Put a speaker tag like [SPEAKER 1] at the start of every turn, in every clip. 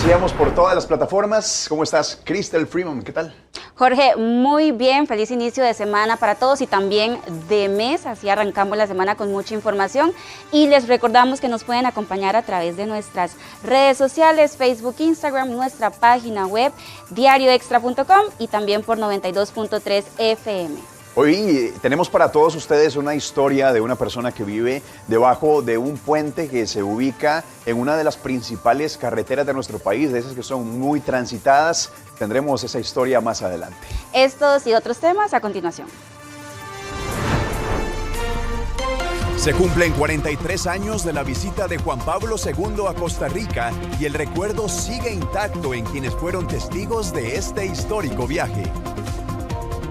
[SPEAKER 1] decíamos, por todas las plataformas. ¿Cómo estás, Crystal Freeman? ¿Qué tal?
[SPEAKER 2] Jorge, muy bien, feliz inicio de semana para todos y también de mes, así arrancamos la semana con mucha información y les recordamos que nos pueden acompañar a través de nuestras redes sociales, Facebook, Instagram, nuestra página web diarioextra.com y también por 92.3 FM.
[SPEAKER 1] Hoy tenemos para todos ustedes una historia de una persona que vive debajo de un puente que se ubica en una de las principales carreteras de nuestro país, de esas que son muy transitadas. Tendremos esa historia más adelante.
[SPEAKER 2] Estos y otros temas a continuación.
[SPEAKER 3] Se cumplen 43 años de la visita de Juan Pablo II a Costa Rica y el recuerdo sigue intacto en quienes fueron testigos de este histórico viaje.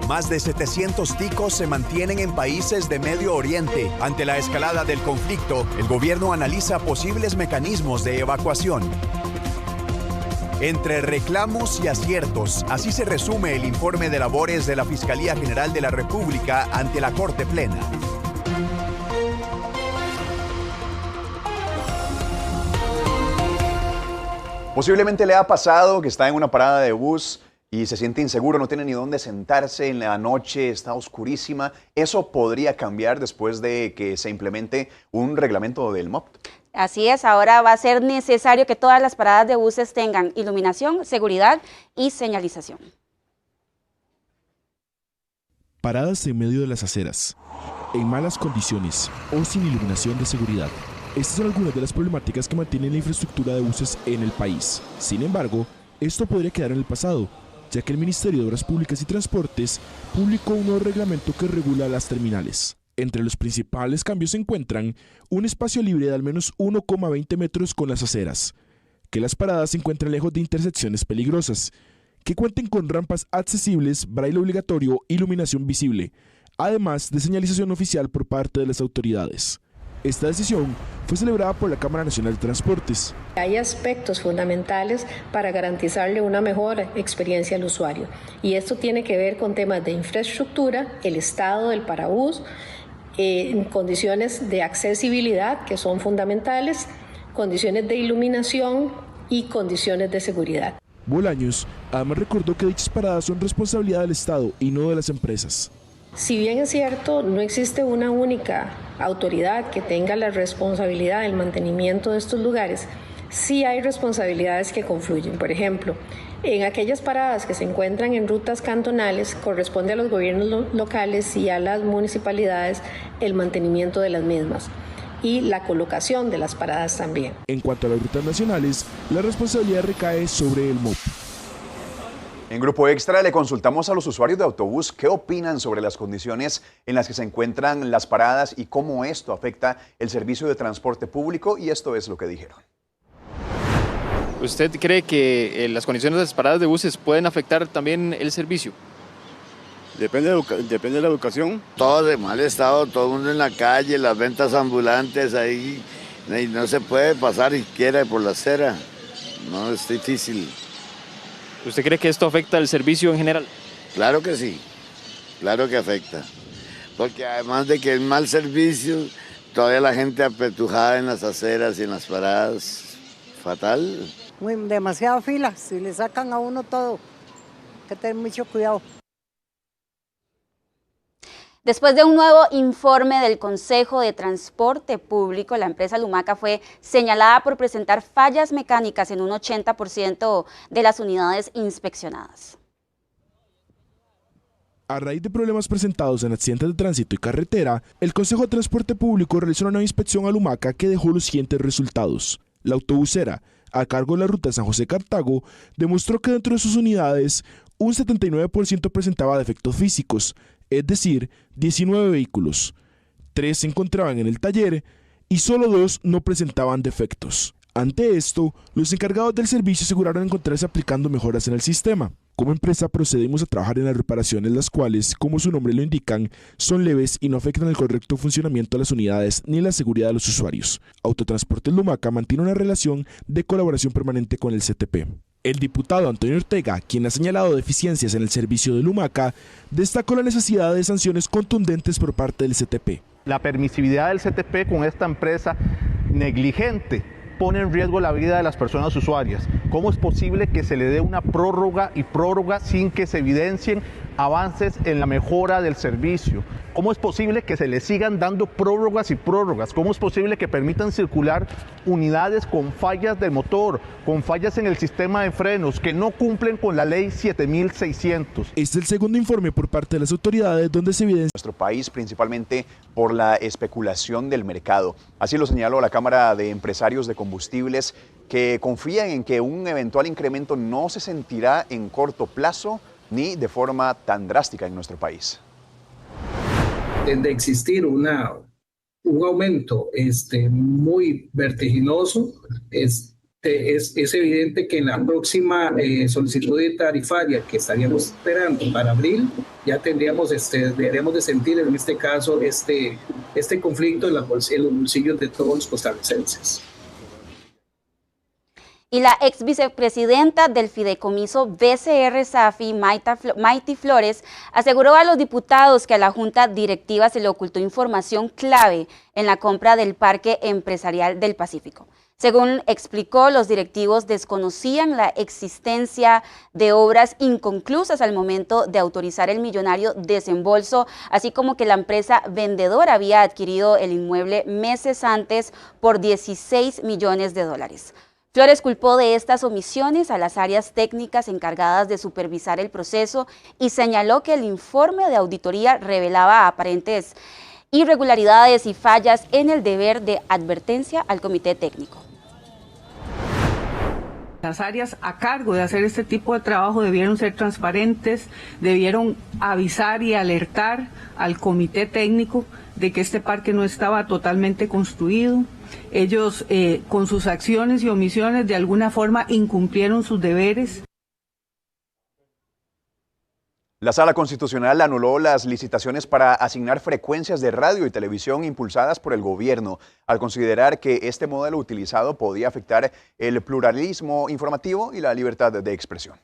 [SPEAKER 3] Más de 700 ticos se mantienen en países de Medio Oriente. Ante la escalada del conflicto, el gobierno analiza posibles mecanismos de evacuación. Entre reclamos y aciertos, así se resume el informe de labores de la Fiscalía General de la República ante la Corte Plena.
[SPEAKER 1] Posiblemente le ha pasado que está en una parada de bus y se siente inseguro, no tiene ni dónde sentarse en la noche, está oscurísima. Eso podría cambiar después de que se implemente un reglamento del MOP.
[SPEAKER 2] Así es, ahora va a ser necesario que todas las paradas de buses tengan iluminación, seguridad y señalización.
[SPEAKER 4] Paradas en medio de las aceras, en malas condiciones o sin iluminación de seguridad. Estas son algunas de las problemáticas que mantienen la infraestructura de buses en el país. Sin embargo, esto podría quedar en el pasado, ya que el Ministerio de Obras Públicas y Transportes publicó un nuevo reglamento que regula las terminales. Entre los principales cambios se encuentran un espacio libre de al menos 1,20 metros con las aceras, que las paradas se encuentren lejos de intersecciones peligrosas, que cuenten con rampas accesibles, braille obligatorio, iluminación visible, además de señalización oficial por parte de las autoridades. Esta decisión fue celebrada por la Cámara Nacional de Transportes.
[SPEAKER 5] Hay aspectos fundamentales para garantizarle una mejor experiencia al usuario y esto tiene que ver con temas de infraestructura, el estado del parabús, condiciones de accesibilidad que son fundamentales, condiciones de iluminación y condiciones de seguridad.
[SPEAKER 4] Bolaños además recordó que dichas paradas son responsabilidad del Estado y no de las empresas.
[SPEAKER 5] Si bien es cierto, no existe una única autoridad que tenga la responsabilidad del mantenimiento de estos lugares, sí hay responsabilidades que confluyen. Por ejemplo, en aquellas paradas que se encuentran en rutas cantonales, corresponde a los gobiernos locales y a las municipalidades el mantenimiento de las mismas y la colocación de las paradas también.
[SPEAKER 4] En cuanto a las rutas nacionales, la responsabilidad recae sobre el MOP.
[SPEAKER 1] En Grupo Extra le consultamos a los usuarios de autobús qué opinan sobre las condiciones en las que se encuentran las paradas y cómo esto afecta el servicio de transporte público, y esto es lo que dijeron.
[SPEAKER 6] ¿Usted cree que las condiciones de las paradas de buses pueden afectar también el servicio?
[SPEAKER 7] Depende de la educación.
[SPEAKER 8] Todo de mal estado, todo el mundo en la calle, las ventas ambulantes ahí, y no se puede pasar siquiera por la acera, no, es difícil.
[SPEAKER 6] ¿Usted cree que esto afecta el servicio en general?
[SPEAKER 8] Claro que sí, claro que afecta, porque además de que es mal servicio, todavía la gente apretujada en las aceras y en las paradas, fatal.
[SPEAKER 9] Demasiada fila, si le sacan a uno todo, hay que tener mucho cuidado.
[SPEAKER 2] Después de un nuevo informe del Consejo de Transporte Público, la empresa Lumaca fue señalada por presentar fallas mecánicas en un 80% de las unidades inspeccionadas.
[SPEAKER 4] A raíz de problemas presentados en accidentes de tránsito y carretera, el Consejo de Transporte Público realizó una nueva inspección a Lumaca que dejó los siguientes resultados. La autobusera, a cargo de la ruta San José-Cartago, demostró que dentro de sus unidades, un 79% presentaba defectos físicos, es decir, 19 vehículos, 3 se encontraban en el taller y solo 2 no presentaban defectos. Ante esto, los encargados del servicio aseguraron encontrarse aplicando mejoras en el sistema. Como empresa procedimos a trabajar en las reparaciones, las cuales, como su nombre lo indican, son leves y no afectan el correcto funcionamiento de las unidades ni la seguridad de los usuarios. Autotransportes Lumaca mantiene una relación de colaboración permanente con el CTP. El diputado Antonio Ortega, quien ha señalado deficiencias en el servicio de Lumaca, destacó la necesidad de sanciones contundentes por parte del CTP.
[SPEAKER 10] La permisividad del CTP con esta empresa negligente pone en riesgo la vida de las personas usuarias. ¿Cómo es posible que se le dé una prórroga y prórroga sin que se evidencien avances en la mejora del servicio? ¿Cómo es posible que se le sigan dando prórrogas y prórrogas? ¿Cómo es posible que permitan circular unidades con fallas del motor, con fallas en el sistema de frenos, que no cumplen con la ley 7600?
[SPEAKER 4] Este es el segundo informe por parte de las autoridades donde se evidencia
[SPEAKER 1] nuestro país, principalmente por la especulación del mercado. Así lo señaló la Cámara de Empresarios de Combustibles, que confían en que un eventual incremento no se sentirá en corto plazo ni de forma tan drástica en nuestro país.
[SPEAKER 11] De existir un aumento muy vertiginoso, es evidente que en la próxima solicitud tarifaria que estaríamos esperando para abril, ya deberíamos de sentir en este caso este conflicto en los bolsillos de todos los costarricenses.
[SPEAKER 2] Y la ex vicepresidenta del fideicomiso BCR Safi, Maiti Flores, aseguró a los diputados que a la Junta Directiva se le ocultó información clave en la compra del Parque Empresarial del Pacífico. Según explicó, los directivos desconocían la existencia de obras inconclusas al momento de autorizar el millonario desembolso, así como que la empresa vendedora había adquirido el inmueble meses antes por $16 millones. Flores culpó de estas omisiones a las áreas técnicas encargadas de supervisar el proceso y señaló que el informe de auditoría revelaba aparentes irregularidades y fallas en el deber de advertencia al comité técnico.
[SPEAKER 12] Las áreas a cargo de hacer este tipo de trabajo debieron ser transparentes, debieron avisar y alertar al comité técnico de que este parque no estaba totalmente construido. Ellos con sus acciones y omisiones de alguna forma incumplieron sus deberes.
[SPEAKER 1] La Sala Constitucional anuló las licitaciones para asignar frecuencias de radio y televisión impulsadas por el gobierno, al considerar que este modelo utilizado podía afectar el pluralismo informativo y la libertad de expresión.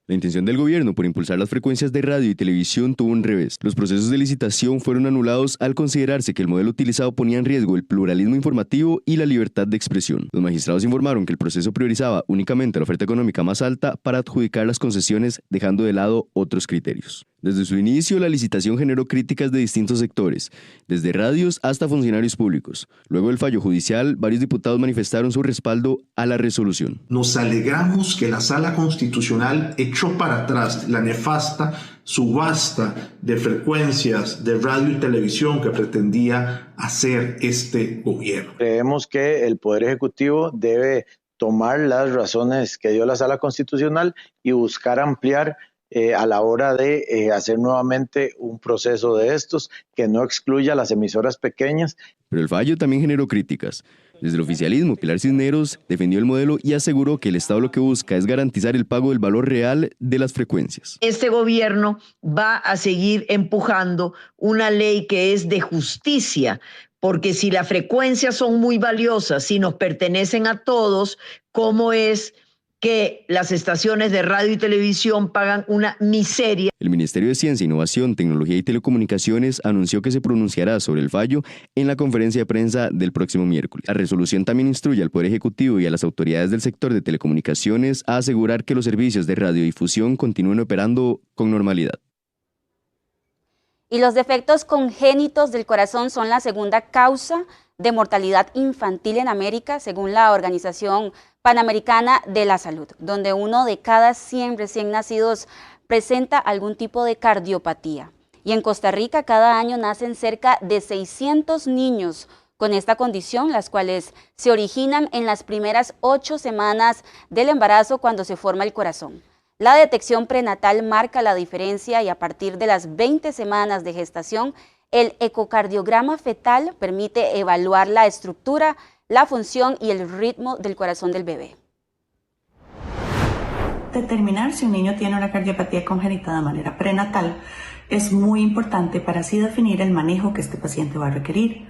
[SPEAKER 13] La intención del gobierno por impulsar las frecuencias de radio y televisión tuvo un revés. Los procesos de licitación fueron anulados al considerarse que el modelo utilizado ponía en riesgo el pluralismo informativo y la libertad de expresión. Los magistrados informaron que el proceso priorizaba únicamente la oferta económica más alta para adjudicar las concesiones, dejando de lado otros criterios. Desde su inicio, la licitación generó críticas de distintos sectores, desde radios hasta funcionarios públicos. Luego del fallo judicial, varios diputados manifestaron su respaldo a la resolución.
[SPEAKER 14] Nos alegramos que la Sala Constitucional echó para atrás la nefasta subasta de frecuencias de radio y televisión que pretendía hacer este gobierno.
[SPEAKER 15] Creemos que el Poder Ejecutivo debe tomar las razones que dio la Sala Constitucional y buscar ampliar a la hora de hacer nuevamente un proceso de estos que no excluya a las emisoras pequeñas.
[SPEAKER 13] Pero el fallo también generó críticas. Desde el oficialismo, Pilar Cisneros defendió el modelo y aseguró que el Estado lo que busca es garantizar el pago del valor real de las frecuencias.
[SPEAKER 16] Este gobierno va a seguir empujando una ley que es de justicia, porque si las frecuencias son muy valiosas, si nos pertenecen a todos, ¿cómo es que las estaciones de radio y televisión pagan una miseria?
[SPEAKER 13] El Ministerio de Ciencia, Innovación, Tecnología y Telecomunicaciones anunció que se pronunciará sobre el fallo en la conferencia de prensa del próximo miércoles. La resolución también instruye al Poder Ejecutivo y a las autoridades del sector de telecomunicaciones a asegurar que los servicios de radiodifusión continúen operando con normalidad.
[SPEAKER 2] Y los defectos congénitos del corazón son la segunda causa de mortalidad infantil en América, según la Organización Panamericana de la Salud, donde 1 de cada 100 recién nacidos presenta algún tipo de cardiopatía. Y en Costa Rica cada año nacen cerca de 600 niños con esta condición, las cuales se originan en las primeras 8 semanas del embarazo cuando se forma el corazón. La detección prenatal marca la diferencia y a partir de las 20 semanas de gestación, el ecocardiograma fetal permite evaluar la estructura, la función y el ritmo del corazón del bebé.
[SPEAKER 17] Determinar si un niño tiene una cardiopatía congénita de manera prenatal es muy importante para así definir el manejo que este paciente va a requerir,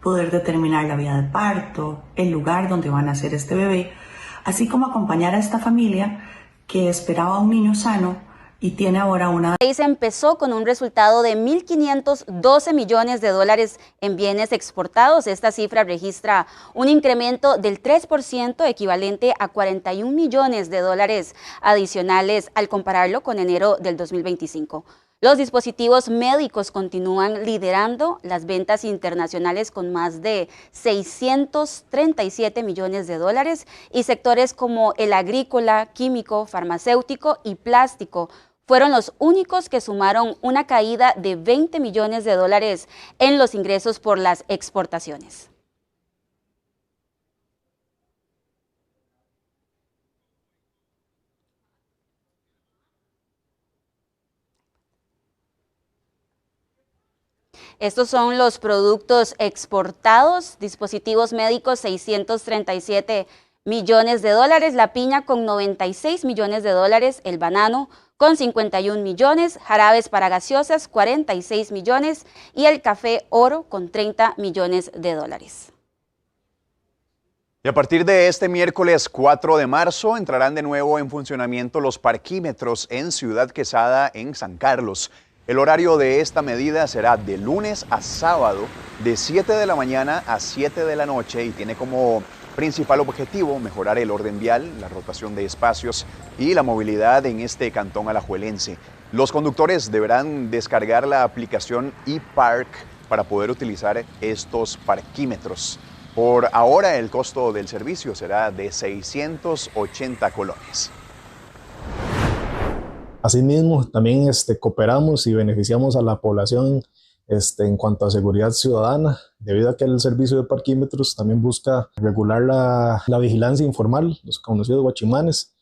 [SPEAKER 17] poder determinar la vía de parto, el lugar donde va a nacer este bebé, así como acompañar a esta familia que esperaba un niño sano y tiene ahora una...
[SPEAKER 2] El país empezó con un resultado de 1.512 millones de dólares en bienes exportados. Esta cifra registra un incremento del 3%, equivalente a 41 millones de dólares adicionales al compararlo con enero del 2025. Los dispositivos médicos continúan liderando las ventas internacionales con más de 637 millones de dólares y sectores como el agrícola, químico, farmacéutico y plástico fueron los únicos que sumaron una caída de 20 millones de dólares en los ingresos por las exportaciones. Estos son los productos exportados: dispositivos médicos 637 millones de dólares, la piña con 96 millones de dólares, el banano con 51 millones, jarabes para gaseosas 46 millones y el café oro con 30 millones de dólares.
[SPEAKER 1] Y a partir de este miércoles 4 de marzo entrarán de nuevo en funcionamiento los parquímetros en Ciudad Quesada, en San Carlos. El horario de esta medida será de lunes a sábado, de 7 de la mañana a 7 de la noche, y tiene como principal objetivo mejorar el orden vial, la rotación de espacios y la movilidad en este cantón alajuelense. Los conductores deberán descargar la aplicación ePark para poder utilizar estos parquímetros. Por ahora, el costo del servicio será de 680 colones.
[SPEAKER 18] Asimismo, también cooperamos y beneficiamos a la población en cuanto a seguridad ciudadana, debido a que el servicio de parquímetros también busca regular la vigilancia informal, los conocidos guachimanes.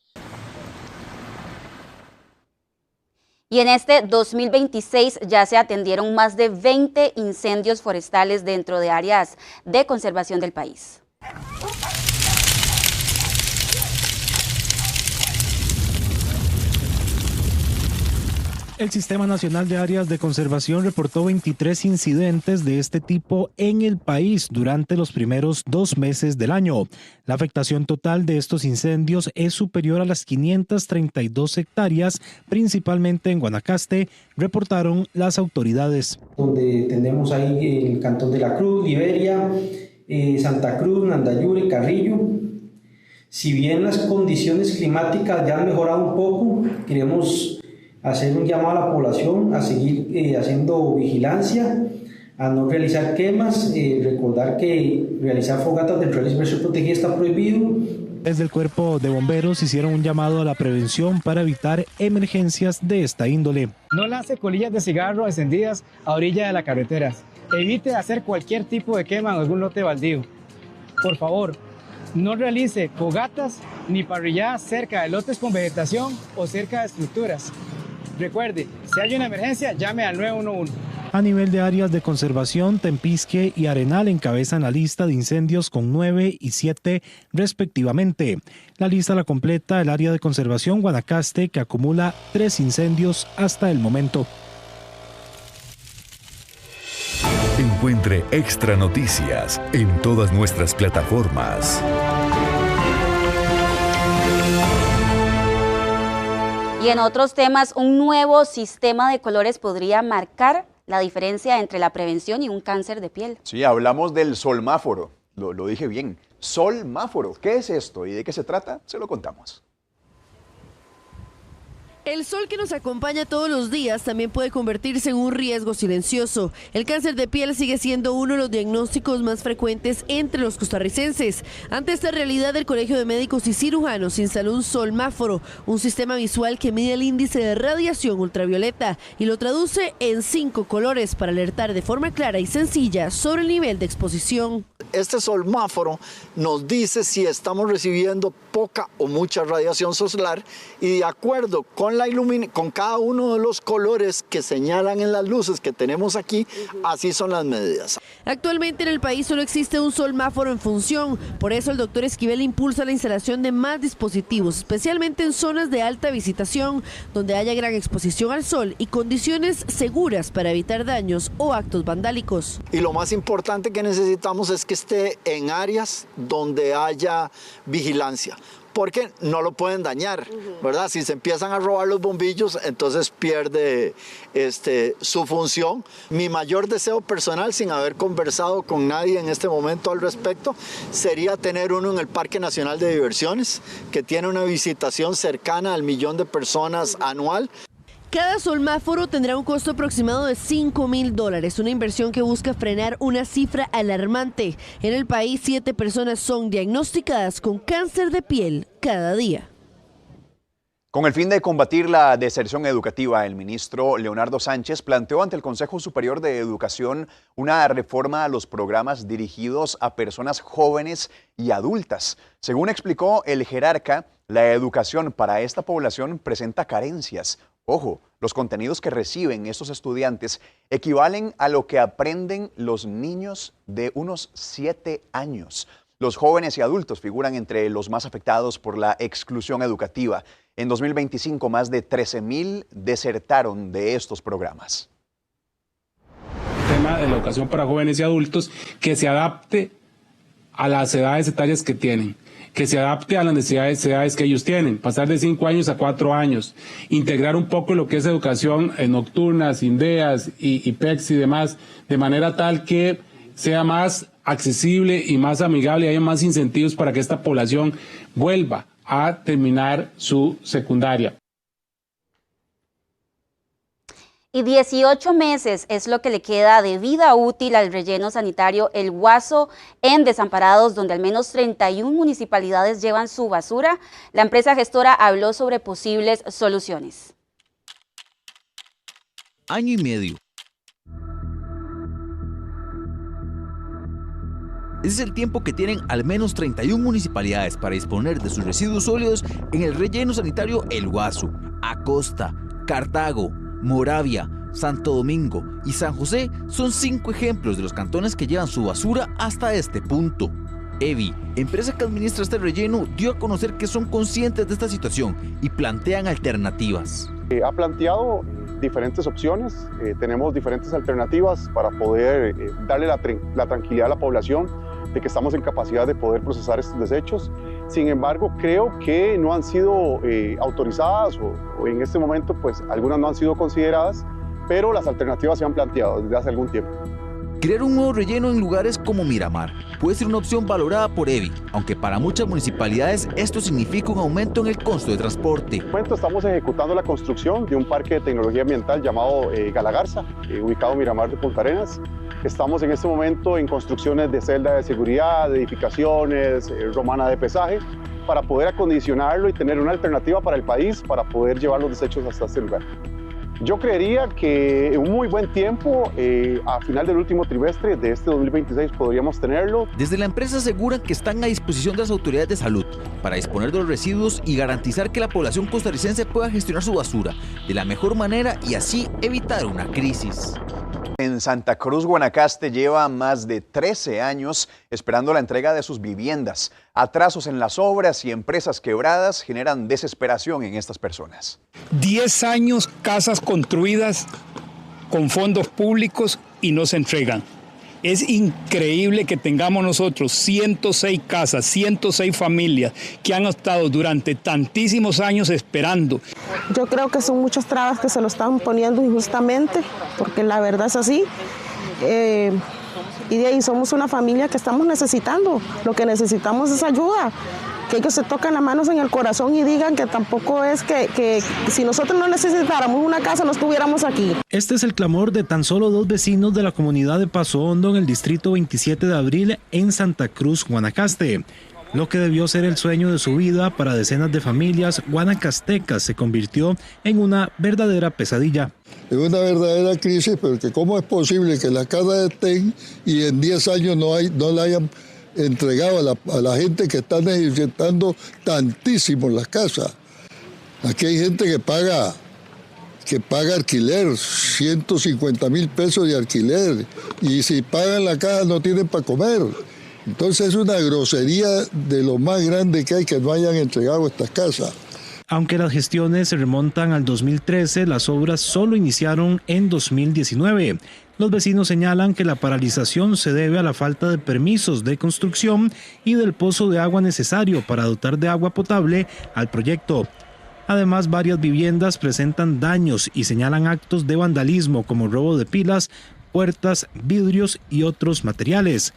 [SPEAKER 2] Y en este 2026 ya se atendieron más de 20 incendios forestales dentro de áreas de conservación del país.
[SPEAKER 19] El Sistema Nacional de Áreas de Conservación reportó 23 incidentes de este tipo en el país durante los primeros 2 meses del año. La afectación total de estos incendios es superior a las 532 hectáreas, principalmente en Guanacaste, reportaron las autoridades.
[SPEAKER 20] Donde tenemos ahí el Cantón de la Cruz, Liberia, Santa Cruz, Nandayure, Carrillo. Si bien las condiciones climáticas ya han mejorado un poco, queremos hacer un llamado a la población a seguir haciendo vigilancia, a no realizar quemas, recordar que realizar fogatas dentro de la especie protegida está prohibido.
[SPEAKER 19] Desde el Cuerpo de Bomberos hicieron un llamado a la prevención para evitar emergencias de esta índole.
[SPEAKER 21] No lance colillas de cigarro encendidas a orilla de la carretera. Evite hacer cualquier tipo de quema en algún lote baldío. Por favor, no realice fogatas ni parrilladas cerca de lotes con vegetación o cerca de estructuras. Recuerde, si hay una emergencia, llame al 911.
[SPEAKER 19] A nivel de áreas de conservación, Tempisque y Arenal encabezan la lista de incendios con 9 y 7 respectivamente. La lista la completa el área de conservación Guanacaste, que acumula 3 incendios hasta el momento.
[SPEAKER 3] Encuentre Extra Noticias en todas nuestras plataformas.
[SPEAKER 2] Y en otros temas, un nuevo sistema de colores podría marcar la diferencia entre la prevención y un cáncer de piel.
[SPEAKER 1] Sí, hablamos del solmáforo, lo dije bien. Solmáforo, ¿qué es esto y de qué se trata? Se lo contamos.
[SPEAKER 22] El sol que nos acompaña todos los días también puede convertirse en un riesgo silencioso. El cáncer de piel sigue siendo uno de los diagnósticos más frecuentes entre los costarricenses. Ante esta realidad, el Colegio de Médicos y Cirujanos instaló un solmáforo, un sistema visual que mide el índice de radiación ultravioleta y lo traduce en 5 colores para alertar de forma clara y sencilla sobre el nivel de exposición.
[SPEAKER 23] Este solmáforo nos dice si estamos recibiendo poca o mucha radiación solar, y de acuerdo con con cada uno de los colores que señalan en las luces que tenemos aquí, así son las medidas.
[SPEAKER 22] Actualmente en el país solo existe un solmáforo en función, por eso el doctor Esquivel impulsa la instalación de más dispositivos, especialmente en zonas de alta visitación, donde haya gran exposición al sol y condiciones seguras para evitar daños o actos vandálicos.
[SPEAKER 23] Y lo más importante que necesitamos es que esté en áreas donde haya vigilancia. porque no lo pueden dañar, ¿verdad? Si se empiezan a robar los bombillos, entonces pierde su función. Mi mayor deseo personal, sin haber conversado con nadie en este momento al respecto, sería tener uno en el Parque Nacional de Diversiones, que tiene una visitación cercana al 1.000.000 de personas anual.
[SPEAKER 22] Cada solmáforo tendrá un costo aproximado de $5.000, una inversión que busca frenar una cifra alarmante. En el país, 7 personas son diagnosticadas con cáncer de piel cada día.
[SPEAKER 1] Con el fin de combatir la deserción educativa, el ministro Leonardo Sánchez planteó ante el Consejo Superior de Educación una reforma a los programas dirigidos a personas jóvenes y adultas. Según explicó el jerarca, la educación para esta población presenta carencias. Ojo, los contenidos que reciben estos estudiantes equivalen a lo que aprenden los niños de unos 7 años. Los jóvenes y adultos figuran entre los más afectados por la exclusión educativa. En 2025, más de 13.000 desertaron de estos programas.
[SPEAKER 5] El tema de la educación para jóvenes y adultos que se adapte a las edades etarias que tienen, que se adapte a las necesidades que ellos tienen, pasar de 5 años a 4 años, integrar un poco lo que es educación nocturnas, INDEAS y PECS y demás, de manera tal que sea más accesible y más amigable y haya más incentivos para que esta población vuelva a terminar su secundaria.
[SPEAKER 2] Y 18 meses es lo que le queda de vida útil al relleno sanitario El Guaso en Desamparados, donde al menos 31 municipalidades llevan su basura. La empresa gestora habló sobre posibles soluciones.
[SPEAKER 6] Año y medio. Ese es el tiempo que tienen al menos 31 municipalidades para disponer de sus residuos sólidos en el relleno sanitario El Guaso. Acosta, Cartago, Moravia, Santo Domingo y San José son 5 ejemplos de los cantones que llevan su basura hasta este punto. EVI, empresa que administra este relleno, dio a conocer que son conscientes de esta situación y plantean alternativas.
[SPEAKER 7] Ha planteado diferentes opciones, tenemos diferentes alternativas para poder darle la tranquilidad a la población de que estamos en capacidad de poder procesar estos desechos. Sin embargo, creo que no han sido autorizadas o en este momento pues algunas no han sido consideradas, pero las alternativas se han planteado desde hace algún tiempo.
[SPEAKER 6] Crear un nuevo relleno en lugares como Miramar puede ser una opción valorada por EVI, aunque para muchas municipalidades esto significa un aumento en el costo de transporte.
[SPEAKER 7] En este momento estamos ejecutando la construcción de un parque de tecnología ambiental llamado Galagarza, ubicado en Miramar de Punta Arenas. Estamos en este momento en construcciones de celda de seguridad, de edificaciones, romana de pesaje, para poder acondicionarlo y tener una alternativa para el país para poder llevar los desechos hasta este lugar. Yo creería que en un muy buen tiempo, a final del último trimestre de este 2026 podríamos tenerlo.
[SPEAKER 6] Desde la empresa aseguran que están a disposición de las autoridades de salud para disponer de los residuos y garantizar que la población costarricense pueda gestionar su basura de la mejor manera y así evitar una crisis.
[SPEAKER 1] En Santa Cruz, Guanacaste, lleva más de 13 años esperando la entrega de sus viviendas. Atrasos en las obras y empresas quebradas generan desesperación en estas personas.
[SPEAKER 24] 10 años, casas construidas con fondos públicos y no se entregan. Es increíble que tengamos nosotros 106 casas, 106 familias que han estado durante tantísimos años esperando.
[SPEAKER 25] Yo creo que son muchas trabas que se lo están poniendo injustamente, porque la verdad es así. Y de ahí somos una familia que estamos necesitando. Lo que necesitamos es ayuda. Que ellos se tocan las manos en el corazón y digan que tampoco es que si nosotros no necesitáramos una casa no estuviéramos aquí.
[SPEAKER 19] Este es el clamor de tan solo 2 vecinos de la comunidad de Paso Hondo en el distrito 27 de abril en Santa Cruz, Guanacaste. Lo que debió ser el sueño de su vida para decenas de familias guanacastecas se convirtió en una verdadera pesadilla.
[SPEAKER 26] Es una verdadera crisis, porque ¿cómo es posible que la casa estén y en 10 años no la hayan entregado a la gente que está necesitando tantísimo las casas? Aquí hay gente que paga alquiler, 150,000 pesos de alquiler, y si pagan la casa no tienen para comer. Entonces es una grosería de lo más grande que hay que no hayan entregado estas casas.
[SPEAKER 19] Aunque las gestiones se remontan al 2013, las obras solo iniciaron en 2019. Los vecinos señalan que la paralización se debe a la falta de permisos de construcción y del pozo de agua necesario para dotar de agua potable al proyecto. Además, varias viviendas presentan daños y señalan actos de vandalismo como robo de pilas, puertas, vidrios y otros materiales.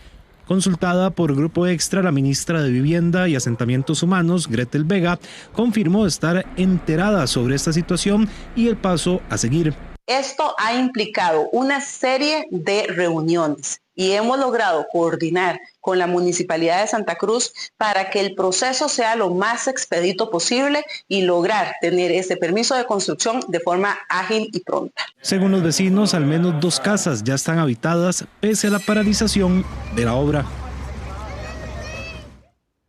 [SPEAKER 19] Consultada por Grupo Extra, la ministra de Vivienda y Asentamientos Humanos, Gretel Vega, confirmó estar enterada sobre esta situación y el paso a seguir.
[SPEAKER 4] Esto ha implicado una serie de reuniones y hemos logrado coordinar con la Municipalidad de Santa Cruz para que el proceso sea lo más expedito posible y lograr tener ese permiso de construcción de forma ágil y pronta.
[SPEAKER 19] Según los vecinos, al menos 2 casas ya están habitadas pese a la paralización de la obra.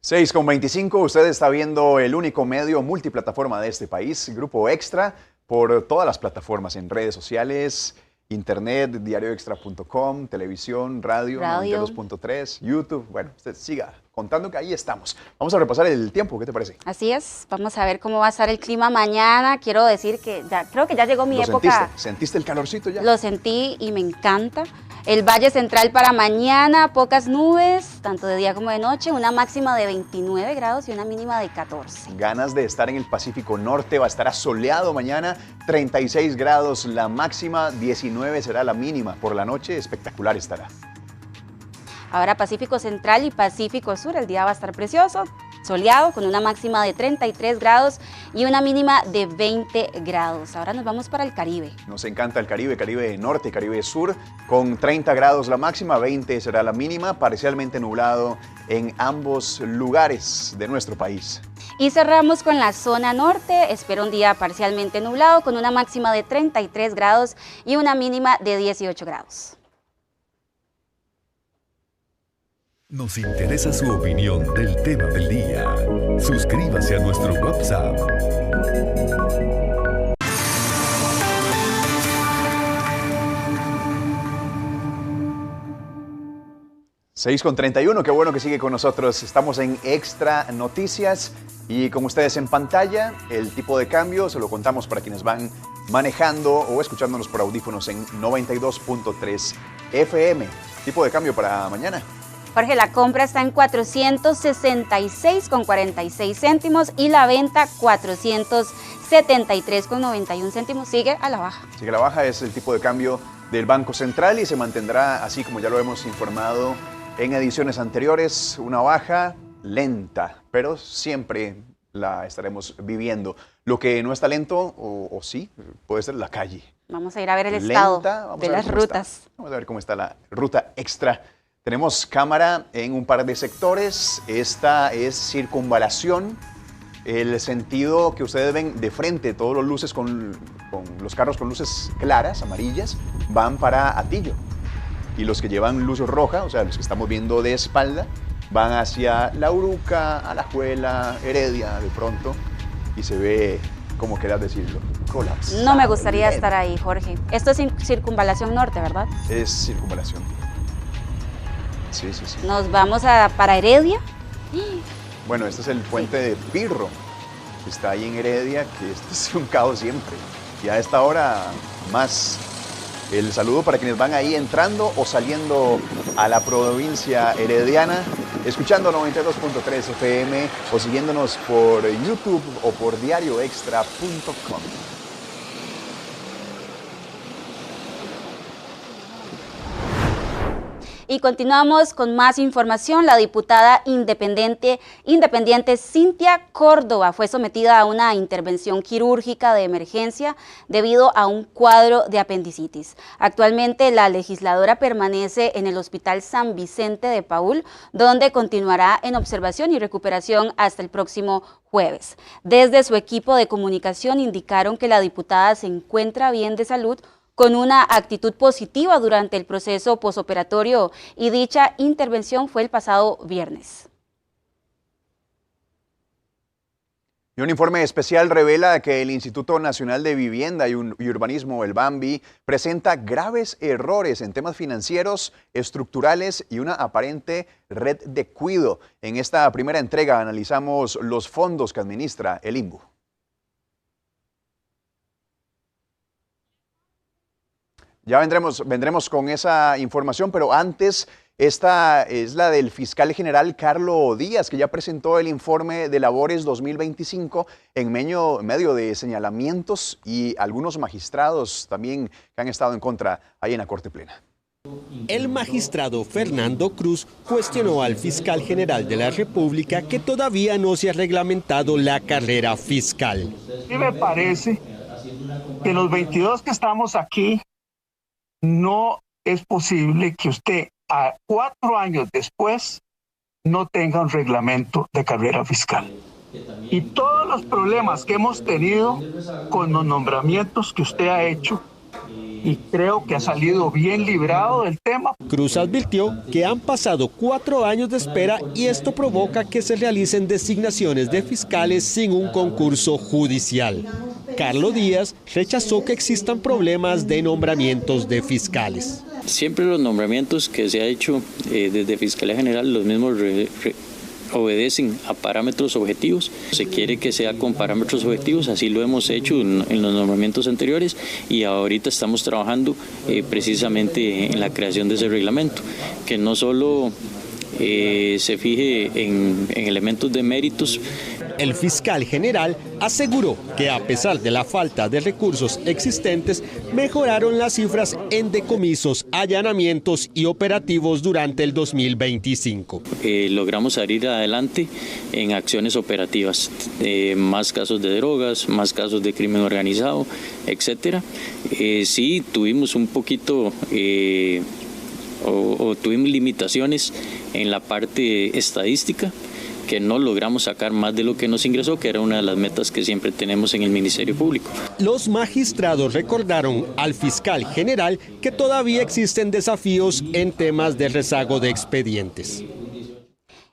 [SPEAKER 1] 6:25, usted está viendo el único medio multiplataforma de este país, Grupo Extra, por todas las plataformas, en redes sociales, internet, diarioextra.com, televisión, radio. 92.3, YouTube. Bueno, usted siga contando que ahí estamos. Vamos a repasar el tiempo, ¿qué te parece?
[SPEAKER 2] Así es, vamos a ver cómo va a estar el clima mañana. Quiero decir que creo que ya llegó mi época.
[SPEAKER 1] ¿Sentiste el calorcito ya?
[SPEAKER 2] Lo sentí y me encanta. El Valle Central para mañana, pocas nubes, tanto de día como de noche, una máxima de 29 grados y una mínima de 14.
[SPEAKER 1] Ganas de estar en el Pacífico Norte, va a estar soleado mañana, 36 grados la máxima, 19 será la mínima. Por la noche espectacular estará.
[SPEAKER 2] Ahora Pacífico Central y Pacífico Sur, el día va a estar precioso, soleado, con una máxima de 33 grados y una mínima de 20 grados. Ahora nos vamos para el Caribe.
[SPEAKER 1] Nos encanta el Caribe, Caribe Norte, Caribe Sur, con 30 grados la máxima, 20 será la mínima, parcialmente nublado en ambos lugares de nuestro país.
[SPEAKER 2] Y cerramos con la zona norte, espera un día parcialmente nublado, con una máxima de 33 grados y una mínima de 18 grados.
[SPEAKER 8] Nos interesa su opinión del tema del día. Suscríbase a nuestro WhatsApp.
[SPEAKER 1] (6:31), qué bueno que sigue con nosotros. Estamos en Extra Noticias y con ustedes en pantalla, el tipo de cambio se lo contamos para quienes van manejando o escuchándonos por audífonos en 92.3 FM. Tipo de cambio para mañana.
[SPEAKER 2] Jorge, la compra está en 466,46 céntimos y la venta 473,91 céntimos. Sigue a la baja.
[SPEAKER 1] Sigue a la baja, es el tipo de cambio del Banco Central y se mantendrá así como ya lo hemos informado en ediciones anteriores, una baja lenta, pero siempre la estaremos viviendo. Lo que no está lento, o sí, puede ser la calle.
[SPEAKER 2] Vamos a ir a ver el estado de las rutas.
[SPEAKER 1] Vamos a ver cómo está la ruta extra. Tenemos cámara en un par de sectores. Esta es circunvalación. El sentido que ustedes ven de frente, todos los luces con los carros con luces claras, amarillas, van para Atillo. Y los que llevan luz roja, o sea, los que estamos viendo de espalda, van hacia La Uruca, Alajuela, Heredia, de pronto. Y se ve, como quieras decirlo, colapsado.
[SPEAKER 2] No me gustaría estar ahí, Jorge. Esto es circunvalación norte, ¿verdad?
[SPEAKER 1] Es circunvalación. Sí, sí, sí.
[SPEAKER 2] Nos vamos para Heredia.
[SPEAKER 1] Bueno, este es el puente de Pirro, que está ahí en Heredia, que este es un caos siempre. Y a esta hora más. El saludo para quienes van ahí entrando o saliendo a la provincia herediana, escuchando 92.3 FM o siguiéndonos por YouTube o por diarioextra.com.
[SPEAKER 2] Y continuamos con más información. La diputada independiente Cintia Córdoba fue sometida a una intervención quirúrgica de emergencia debido a un cuadro de apendicitis. Actualmente la legisladora permanece en el Hospital San Vicente de Paúl, donde continuará en observación y recuperación hasta el próximo jueves. Desde su equipo de comunicación indicaron que la diputada se encuentra bien de salud, con una actitud positiva durante el proceso posoperatorio, y dicha intervención fue el pasado viernes.
[SPEAKER 1] Y un informe especial revela que el Instituto Nacional de Vivienda y Urbanismo, el BAMBI, presenta graves errores en temas financieros, estructurales y una aparente red de cuido. En esta primera entrega analizamos los fondos que administra el INBU. Ya vendremos con esa información, pero antes, esta es la del fiscal general Carlos Díaz, que ya presentó el informe de labores 2025 en medio de señalamientos y algunos magistrados también que han estado en contra ahí en la Corte Plena.
[SPEAKER 9] El magistrado Fernando Cruz cuestionó al fiscal general de la República que todavía no se ha reglamentado la carrera fiscal.
[SPEAKER 10] Y me parece que los 22 que estamos aquí, no es posible que usted a 4 años después no tenga un reglamento de carrera fiscal. Y todos los problemas que hemos tenido con los nombramientos que usted ha hecho, y creo que ha salido bien librado del tema.
[SPEAKER 9] Cruz advirtió que han pasado 4 años de espera y esto provoca que se realicen designaciones de fiscales sin un concurso judicial. Carlos Díaz rechazó que existan problemas de nombramientos de fiscales.
[SPEAKER 11] Siempre los nombramientos que se ha hecho desde Fiscalía General, los mismos obedecen a parámetros objetivos. Se quiere que sea con parámetros objetivos, así lo hemos hecho en los nombramientos anteriores y ahorita estamos trabajando precisamente en la creación de ese reglamento, que no solo se fije en elementos de méritos.
[SPEAKER 9] El fiscal general aseguró que a pesar de la falta de recursos existentes, mejoraron las cifras en decomisos, allanamientos y operativos durante el 2025.
[SPEAKER 11] Logramos salir adelante en acciones operativas, más casos de drogas, más casos de crimen organizado, etcétera. Sí, tuvimos un poquito o tuvimos limitaciones en la parte estadística, que no logramos sacar más de lo que nos ingresó, que era una de las metas que siempre tenemos en el Ministerio Público.
[SPEAKER 9] Los magistrados recordaron al fiscal general que todavía existen desafíos en temas de rezago de expedientes.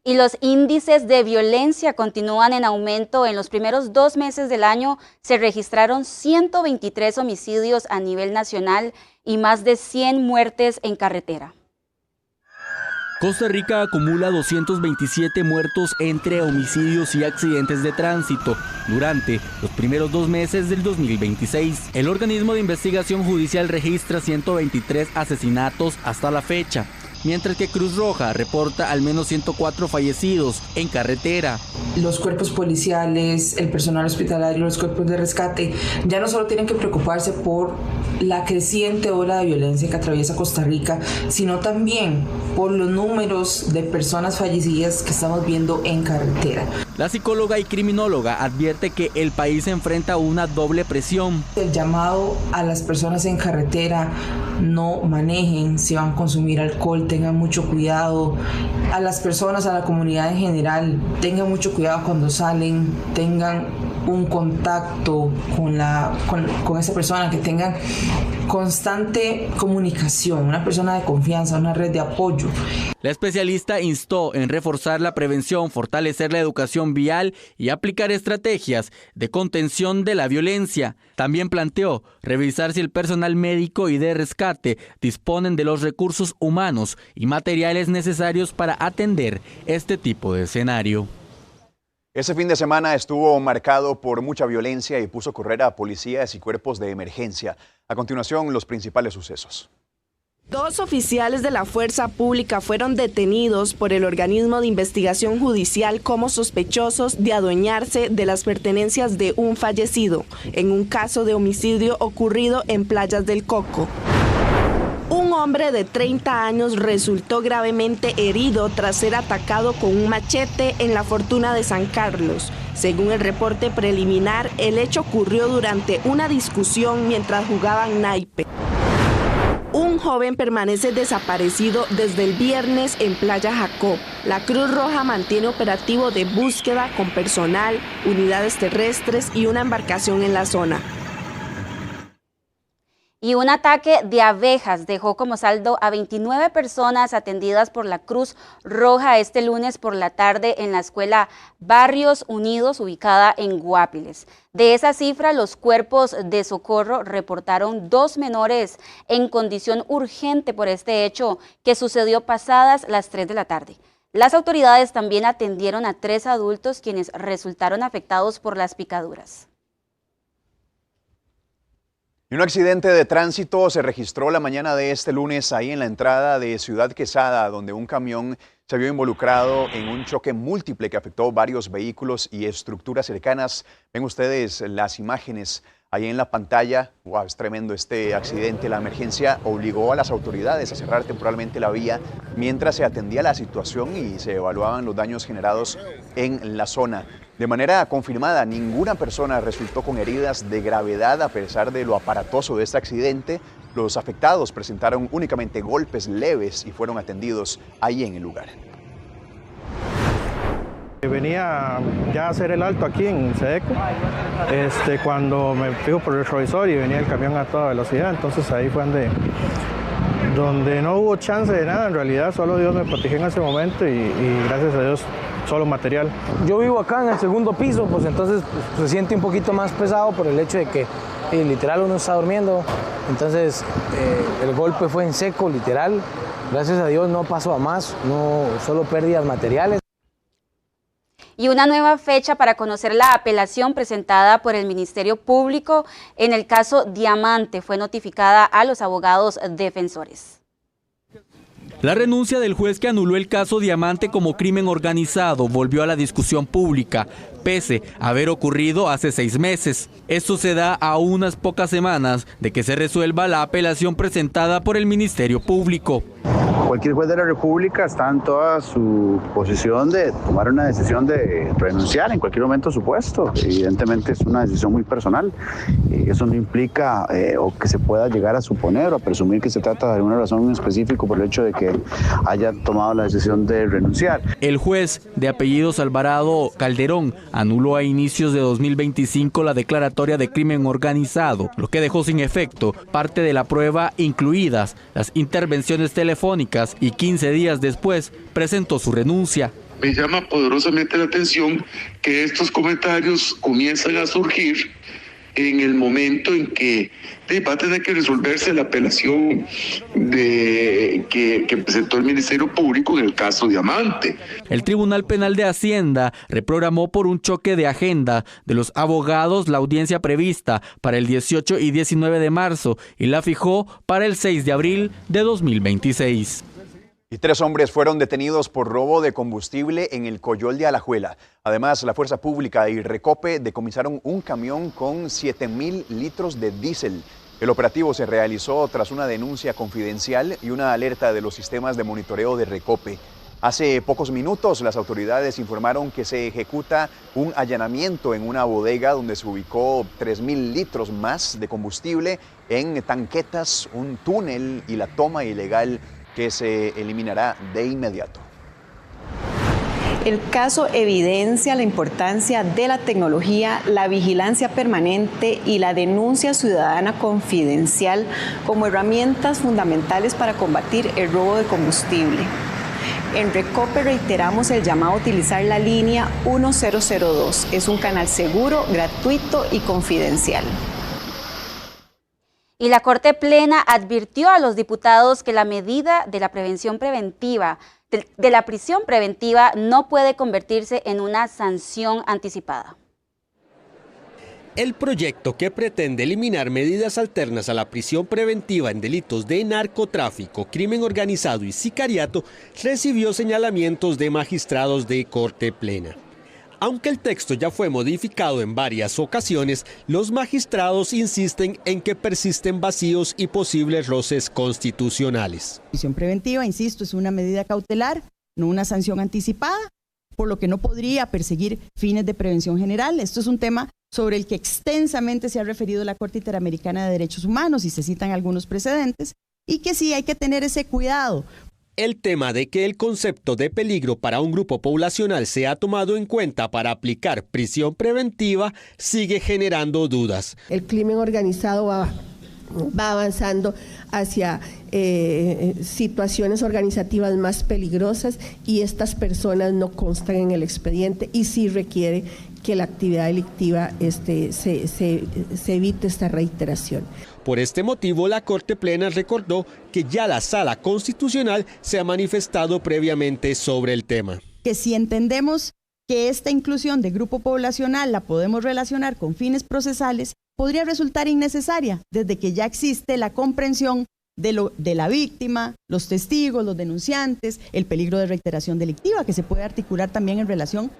[SPEAKER 2] Y los índices de violencia continúan en aumento. En los primeros 2 meses del año se registraron 123 homicidios a nivel nacional y más de 100 muertes en carretera.
[SPEAKER 12] Costa Rica acumula 227 muertos entre homicidios y accidentes de tránsito durante los primeros 2 meses del 2026. El organismo de investigación judicial registra 123 asesinatos hasta la fecha, mientras que Cruz Roja reporta al menos 104 fallecidos en carretera.
[SPEAKER 14] Los cuerpos policiales, el personal hospitalario, los cuerpos de rescate, ya no solo tienen que preocuparse por la creciente ola de violencia que atraviesa Costa Rica, sino también por los números de personas fallecidas que estamos viendo en carretera.
[SPEAKER 12] La psicóloga y criminóloga advierte que el país enfrenta una doble presión.
[SPEAKER 14] El llamado a las personas en carretera: no manejen, si van a consumir alcohol, tengan mucho cuidado. A las personas, a la comunidad en general, tengan mucho cuidado cuando salen, tengan un contacto con esa persona, que tengan constante comunicación, una persona de confianza, una red de apoyo.
[SPEAKER 12] La especialista instó en reforzar la prevención, fortalecer la educación vial y aplicar estrategias de contención de la violencia. También planteó revisar si el personal médico y de rescate disponen de los recursos humanos y materiales necesarios para atender este tipo de escenario.
[SPEAKER 1] Ese fin de semana estuvo marcado por mucha violencia y puso a correr a policías y cuerpos de emergencia. A continuación, los principales sucesos.
[SPEAKER 15] 2 oficiales de la fuerza pública fueron detenidos por el organismo de investigación judicial como sospechosos de adueñarse de las pertenencias de un fallecido, en un caso de homicidio ocurrido en Playas del Coco. Un hombre de 30 años resultó gravemente herido tras ser atacado con un machete en la Fortuna de San Carlos. Según el reporte preliminar, el hecho ocurrió durante una discusión mientras jugaban naipe. Un joven permanece desaparecido desde el viernes en Playa Jacob. La Cruz Roja mantiene operativo de búsqueda con personal, unidades terrestres y una embarcación en la zona.
[SPEAKER 2] Y un ataque de abejas dejó como saldo a 29 personas atendidas por la Cruz Roja este lunes por la tarde en la escuela Barrios Unidos, ubicada en Guapiles. De esa cifra, los cuerpos de socorro reportaron 2 menores en condición urgente por este hecho que sucedió pasadas las 3 de la tarde. Las autoridades también atendieron a 3 adultos quienes resultaron afectados por las picaduras.
[SPEAKER 1] Y un accidente de tránsito se registró la mañana de este lunes ahí en la entrada de Ciudad Quesada, donde un camión se vio involucrado en un choque múltiple que afectó varios vehículos y estructuras cercanas. Ven ustedes las imágenes ahí en la pantalla. Wow, es tremendo este accidente. La emergencia obligó a las autoridades a cerrar temporalmente la vía mientras se atendía la situación y se evaluaban los daños generados en la zona. De manera confirmada, ninguna persona resultó con heridas de gravedad a pesar de lo aparatoso de este accidente. Los afectados presentaron únicamente golpes leves y fueron atendidos ahí en el lugar.
[SPEAKER 13] Venía ya a hacer el alto aquí en Sedeco, cuando me fijo por el retrovisor y venía el camión a toda velocidad, entonces ahí fue donde no hubo chance de nada, en realidad solo Dios me protegió en ese momento y gracias a Dios solo material.
[SPEAKER 16] Yo vivo acá en el segundo piso, pues entonces se siente un poquito más pesado por el hecho de que literal uno está durmiendo, entonces el golpe fue en seco, literal, gracias a Dios no pasó a más, no solo pérdidas materiales.
[SPEAKER 2] Y una nueva fecha para conocer la apelación presentada por el Ministerio Público en el caso Diamante fue notificada a los abogados defensores.
[SPEAKER 12] La renuncia del juez que anuló el caso Diamante como crimen organizado volvió a la discusión pública, pese a haber ocurrido hace 6 meses. Esto se da a unas pocas semanas de que se resuelva la apelación presentada por el Ministerio Público.
[SPEAKER 17] Cualquier juez de la República está en toda su posición de tomar una decisión de renunciar en cualquier momento a su puesto. Evidentemente es una decisión muy personal. Eso no implica o que se pueda llegar a suponer o a presumir que se trata de alguna razón en específico por el hecho de que haya tomado la decisión de renunciar.
[SPEAKER 12] El juez de apellidos Alvarado Calderón anuló a inicios de 2025 la declaratoria de crimen organizado, lo que dejó sin efecto parte de la prueba, incluidas las intervenciones telefónicas, y 15 días después presentó su renuncia.
[SPEAKER 18] Me llama poderosamente la atención que estos comentarios comienzan a surgir en el momento en que va a tener que resolverse la apelación que presentó el Ministerio Público en el caso Diamante.
[SPEAKER 12] El Tribunal Penal de Hacienda reprogramó por un choque de agenda de los abogados la audiencia prevista para el 18 y 19 de marzo y la fijó para el 6 de abril de 2026.
[SPEAKER 1] Y 3 hombres fueron detenidos por robo de combustible en el Coyol de Alajuela. Además, la Fuerza Pública y Recope decomisaron un camión con 7,000 litros de diésel. El operativo se realizó tras una denuncia confidencial y una alerta de los sistemas de monitoreo de Recope. Hace pocos minutos, las autoridades informaron que se ejecuta un allanamiento en una bodega donde se ubicó 3,000 litros más de combustible en tanquetas, un túnel y la toma ilegal que se eliminará de inmediato.
[SPEAKER 20] El caso evidencia la importancia de la tecnología, la vigilancia permanente y la denuncia ciudadana confidencial como herramientas fundamentales para combatir el robo de combustible. En Recope reiteramos el llamado a utilizar la línea 1002. Es un canal seguro, gratuito y confidencial.
[SPEAKER 2] Y la Corte Plena advirtió a los diputados que la medida de la prevención preventiva, de la prisión preventiva, no puede convertirse en una sanción anticipada.
[SPEAKER 9] El proyecto, que pretende eliminar medidas alternas a la prisión preventiva en delitos de narcotráfico, crimen organizado y sicariato, recibió señalamientos de magistrados de Corte Plena. Aunque el texto ya fue modificado en varias ocasiones, los magistrados insisten en que persisten vacíos y posibles roces constitucionales.
[SPEAKER 21] Prisión preventiva, insisto, es una medida cautelar, no una sanción anticipada, por lo que no podría perseguir fines de prevención general. Esto es un tema sobre el que extensamente se ha referido la Corte Interamericana de Derechos Humanos y se citan algunos precedentes, y que sí hay que tener ese cuidado.
[SPEAKER 9] El tema de que el concepto de peligro para un grupo poblacional sea tomado en cuenta para aplicar prisión preventiva sigue generando dudas.
[SPEAKER 27] El crimen organizado va avanzando hacia situaciones organizativas más peligrosas y estas personas no constan en el expediente y sí requiere que la actividad delictiva se evite esta reiteración.
[SPEAKER 9] Por este motivo, la Corte Plena recordó que ya la Sala Constitucional se ha manifestado previamente sobre el tema.
[SPEAKER 21] Que si entendemos que esta inclusión de grupo poblacional la podemos relacionar con fines procesales, podría resultar innecesaria, desde que ya existe la comprensión de la víctima, los testigos, los denunciantes, el peligro de reiteración delictiva que se puede articular también en relación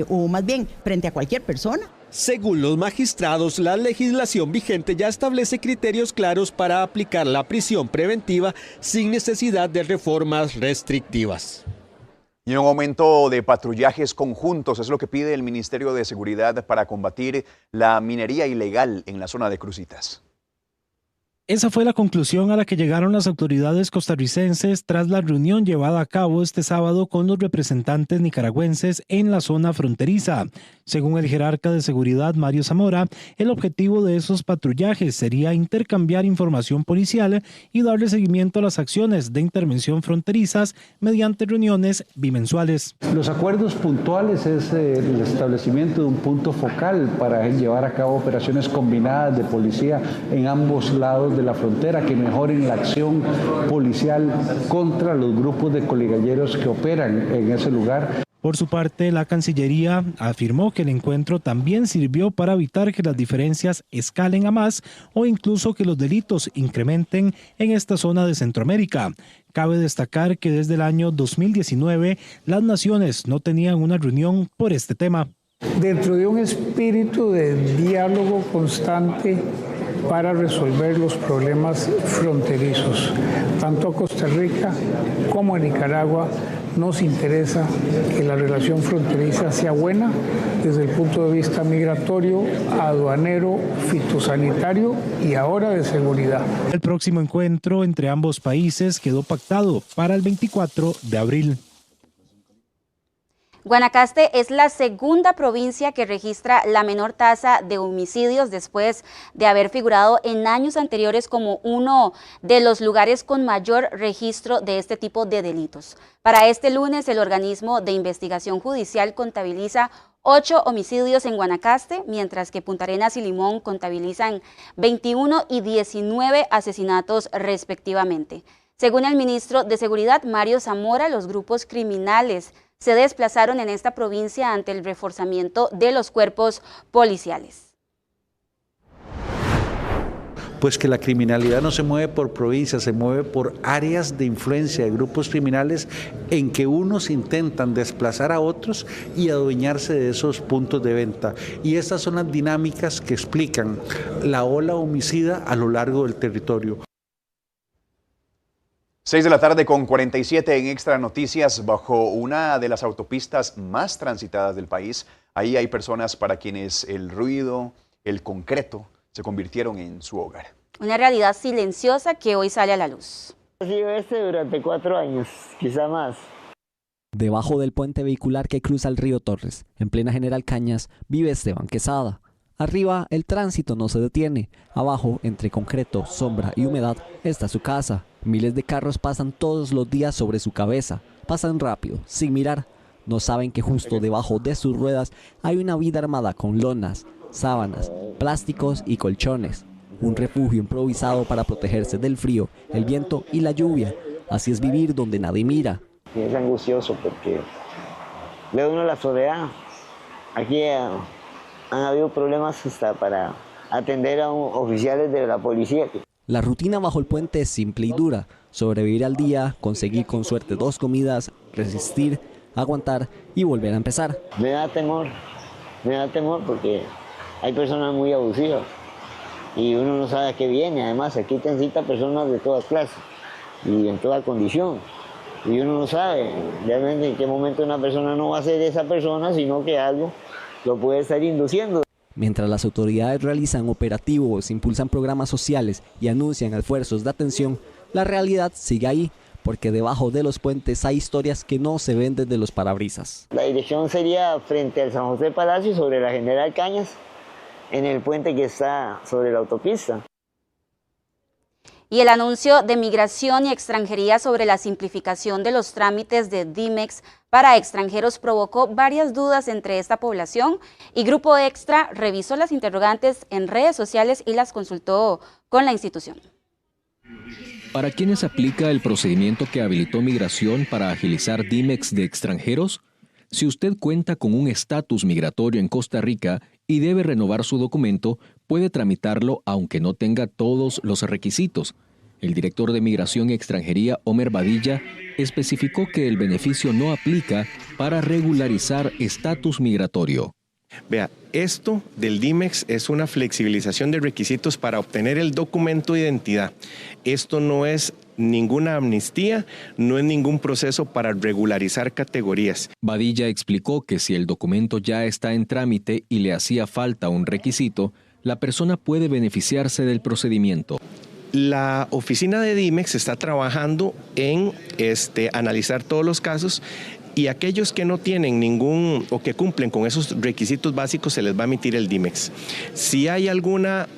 [SPEAKER 21] o más bien frente a cualquier persona.
[SPEAKER 9] Según los magistrados, la legislación vigente ya establece criterios claros para aplicar la prisión preventiva sin necesidad de reformas restrictivas.
[SPEAKER 1] Y un aumento de patrullajes conjuntos es lo que pide el Ministerio de Seguridad para combatir la minería ilegal en la zona de Cruzitas.
[SPEAKER 19] Esa fue la conclusión a la que llegaron las autoridades costarricenses tras la reunión llevada a cabo este sábado con los representantes nicaragüenses en la zona fronteriza. Según el jerarca de seguridad Mario Zamora, el objetivo de esos patrullajes sería intercambiar información policial y darle seguimiento a las acciones de intervención fronterizas mediante reuniones bimensuales.
[SPEAKER 3] Los acuerdos puntuales es el establecimiento de un punto focal para llevar a cabo operaciones combinadas de policía en ambos lados de la frontera que mejoren la acción policial contra los grupos de coligalleros que operan en ese lugar.
[SPEAKER 19] Por su parte, la Cancillería afirmó que el encuentro también sirvió para evitar que las diferencias escalen a más o incluso que los delitos incrementen en esta zona de Centroamérica. Cabe destacar que desde el año 2019 las naciones no tenían una reunión por este tema.
[SPEAKER 5] Dentro de un espíritu de diálogo constante para resolver los problemas fronterizos, tanto a Costa Rica como a Nicaragua, nos interesa que la relación fronteriza sea buena desde el punto de vista migratorio, aduanero, fitosanitario y ahora de seguridad.
[SPEAKER 19] El próximo encuentro entre ambos países quedó pactado para el 24 de abril.
[SPEAKER 2] Guanacaste es la segunda provincia que registra la menor tasa de homicidios después de haber figurado en años anteriores como uno de los lugares con mayor registro de este tipo de delitos. Para este lunes, el organismo de investigación judicial contabiliza 8 homicidios en Guanacaste, mientras que Punta Arenas y Limón contabilizan 21 y 19 asesinatos respectivamente. Según el ministro de Seguridad, Mario Zamora, los grupos criminales se desplazaron en esta provincia ante el reforzamiento de los cuerpos policiales.
[SPEAKER 3] Pues que la criminalidad no se mueve por provincias, se mueve por áreas de influencia de grupos criminales en que unos intentan desplazar a otros y adueñarse de esos puntos de venta. Y estas son las dinámicas que explican la ola homicida a lo largo del territorio.
[SPEAKER 1] 6 de la tarde con 47 en Extra Noticias. Bajo una de las autopistas más transitadas del país, ahí hay personas para quienes el ruido, el concreto, se convirtieron en su hogar.
[SPEAKER 2] Una realidad silenciosa que hoy sale a la luz.
[SPEAKER 6] Ha sido durante 4 años, quizá más.
[SPEAKER 7] Debajo del puente vehicular que cruza el río Torres, en plena General Cañas, vive Esteban Quesada. Arriba el tránsito no se detiene, abajo entre concreto, sombra y humedad está su casa. Miles de carros pasan todos los días sobre su cabeza, pasan rápido, sin mirar. No saben que justo debajo de sus ruedas hay una vida armada con lonas, sábanas, plásticos y colchones. Un refugio improvisado para protegerse del frío, el viento y la lluvia. Así es vivir donde nadie mira.
[SPEAKER 6] Es angustioso porque ve uno la soledad. Aquí han habido problemas hasta para atender a oficiales de la policía.
[SPEAKER 7] La rutina bajo el puente es simple y dura. Sobrevivir al día, conseguir con suerte 2 comidas, resistir, aguantar y volver a empezar.
[SPEAKER 6] Me da temor porque hay personas muy abusivas y uno no sabe a qué viene. Además, aquí transita personas de todas clases y en toda condición. Y uno no sabe realmente en qué momento una persona no va a ser esa persona, sino que algo lo puede estar induciendo.
[SPEAKER 7] Mientras las autoridades realizan operativos, impulsan programas sociales y anuncian esfuerzos de atención, la realidad sigue ahí, porque debajo de los puentes hay historias que no se ven desde los parabrisas.
[SPEAKER 6] La dirección sería frente al San José Palacio, sobre la General Cañas, en el puente que está sobre la autopista.
[SPEAKER 2] Y el anuncio de Migración y Extranjería sobre la simplificación de los trámites de DIMEX para extranjeros provocó varias dudas entre esta población, y Grupo Extra revisó las interrogantes en redes sociales y las consultó con la institución.
[SPEAKER 22] ¿Para quiénes aplica el procedimiento que habilitó Migración para agilizar DIMEX de extranjeros? Si usted cuenta con un estatus migratorio en Costa Rica y debe renovar su documento, puede tramitarlo aunque no tenga todos los requisitos. El director de Migración y Extranjería, Omer Badilla, especificó que el beneficio no aplica para regularizar estatus migratorio.
[SPEAKER 4] Vea, esto del DIMEX es una flexibilización de requisitos para obtener el documento de identidad. Esto no es ninguna amnistía, no es ningún proceso para regularizar categorías.
[SPEAKER 22] Badilla explicó que si el documento ya está en trámite y le hacía falta un requisito, la persona puede beneficiarse del procedimiento.
[SPEAKER 4] La oficina de DIMEX está trabajando en analizar todos los casos y aquellos que no tienen ningún o que cumplen con esos requisitos básicos se les va a emitir el DIMEX. Si hay alguna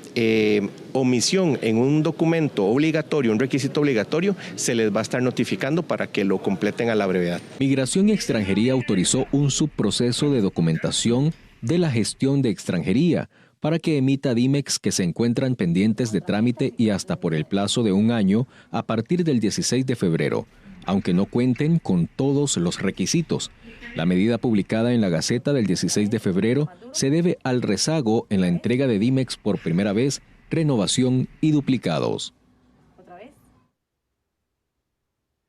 [SPEAKER 4] omisión en un documento obligatorio, un requisito obligatorio, se les va a estar notificando para que lo completen a la brevedad.
[SPEAKER 22] Migración y Extranjería autorizó un subproceso de documentación de la gestión de extranjería para que emita DIMEX que se encuentran pendientes de trámite y hasta por el plazo de 1 año a partir del 16 de febrero, aunque no cuenten con todos los requisitos. La medida publicada en la Gaceta del 16 de febrero se debe al rezago en la entrega de DIMEX por primera vez, renovación y duplicados.